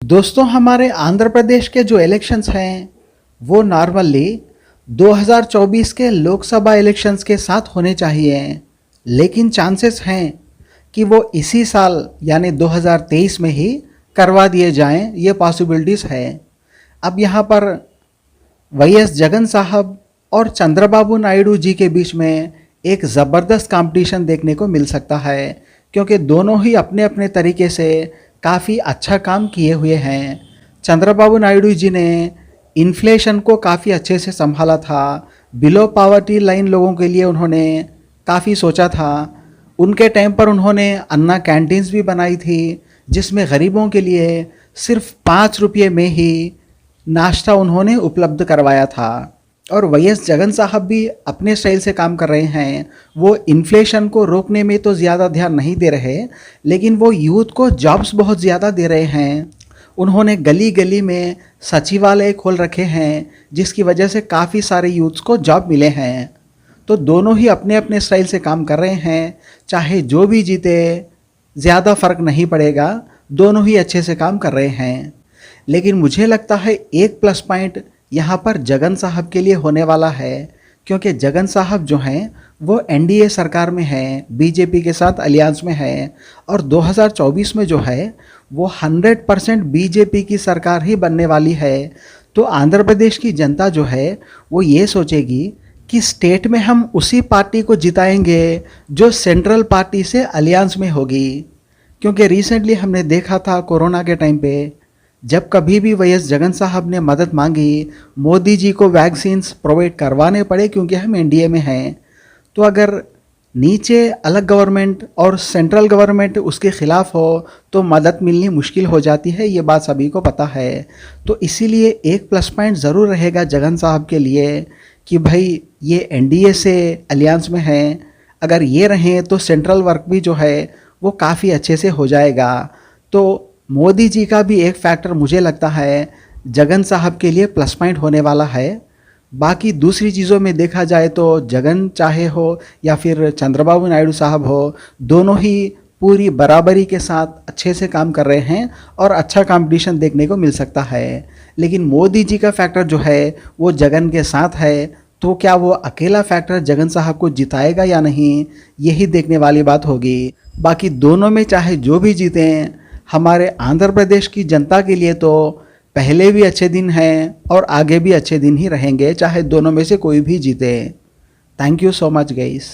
दोस्तों, हमारे आंध्र प्रदेश के जो इलेक्शंस हैं वो नॉर्मली 2024 के लोकसभा इलेक्शंस के साथ होने चाहिए, लेकिन चांसेस हैं कि वो इसी साल यानी 2023 में ही करवा दिए जाएं। ये पॉसिबिलिटीज़ है। अब यहाँ पर वाईएस जगन साहब और चंद्रबाबू नायडू जी के बीच में एक ज़बरदस्त कंपटीशन देखने को मिल सकता है, क्योंकि दोनों ही अपने अपने तरीके से काफ़ी अच्छा काम किए हुए हैं। चंद्रबाबू नायडू जी ने इन्फ्लेशन को काफ़ी अच्छे से संभाला था। बिलो पावर्टी लाइन लोगों के लिए उन्होंने काफ़ी सोचा था। उनके टाइम पर उन्होंने अन्ना कैंटीन्स भी बनाई थी, जिसमें गरीबों के लिए सिर्फ 5 रुपये में ही नाश्ता उन्होंने उपलब्ध करवाया था। और वाईएस जगन साहब भी अपने स्टाइल से काम कर रहे हैं। वो इन्फ्लेशन को रोकने में तो ज़्यादा ध्यान नहीं दे रहे, लेकिन वो यूथ को जॉब्स बहुत ज़्यादा दे रहे हैं। उन्होंने गली गली में सचिवालय खोल रखे हैं, जिसकी वजह से काफ़ी सारे यूथ्स को जॉब मिले हैं। तो दोनों ही अपने अपने स्टाइल से काम कर रहे हैं। चाहे जो भी जीते, ज़्यादा फ़र्क नहीं पड़ेगा, दोनों ही अच्छे से काम कर रहे हैं। लेकिन मुझे लगता है एक प्लस पॉइंट यहाँ पर जगन साहब के लिए होने वाला है, क्योंकि जगन साहब जो हैं वो एनडीए सरकार में हैं, बीजेपी के साथ अलियांस में है, और 2024 में जो है वो 100% बीजेपी की सरकार ही बनने वाली है। तो आंध्र प्रदेश की जनता जो है वो ये सोचेगी कि स्टेट में हम उसी पार्टी को जिताएंगे जो सेंट्रल पार्टी से अलियांस में होगी। क्योंकि रिसेंटली हमने देखा था कोरोना के टाइम पे, जब कभी भी वाईएस जगन साहब ने मदद मांगी, मोदी जी को वैक्सीन्स प्रोवाइड करवाने पड़े क्योंकि हम एनडीए में हैं। तो अगर नीचे अलग गवर्नमेंट और सेंट्रल गवर्नमेंट उसके ख़िलाफ़ हो तो मदद मिलनी मुश्किल हो जाती है, ये बात सभी को पता है। तो इसीलिए एक प्लस पॉइंट ज़रूर रहेगा जगन साहब के लिए कि भाई ये एनडीए से अलियांस में हैं, अगर ये रहें तो सेंट्रल वर्क भी जो है वो काफ़ी अच्छे से हो जाएगा। तो मोदी जी का भी एक फैक्टर मुझे लगता है जगन साहब के लिए प्लस पॉइंट होने वाला है। बाकी दूसरी चीज़ों में देखा जाए तो जगन चाहे हो या फिर चंद्रबाबू नायडू साहब हो, दोनों ही पूरी बराबरी के साथ अच्छे से काम कर रहे हैं और अच्छा कंपटीशन देखने को मिल सकता है। लेकिन मोदी जी का फैक्टर जो है वो जगन के साथ है, तो क्या वो अकेला फैक्टर जगन साहब को जिताएगा या नहीं, यही देखने वाली बात होगी। बाकी दोनों में चाहे जो भी जीतें, हमारे आंध्र प्रदेश की जनता के लिए तो पहले भी अच्छे दिन हैं और आगे भी अच्छे दिन ही रहेंगे, चाहे दोनों में से कोई भी जीते। Thank you so much guys.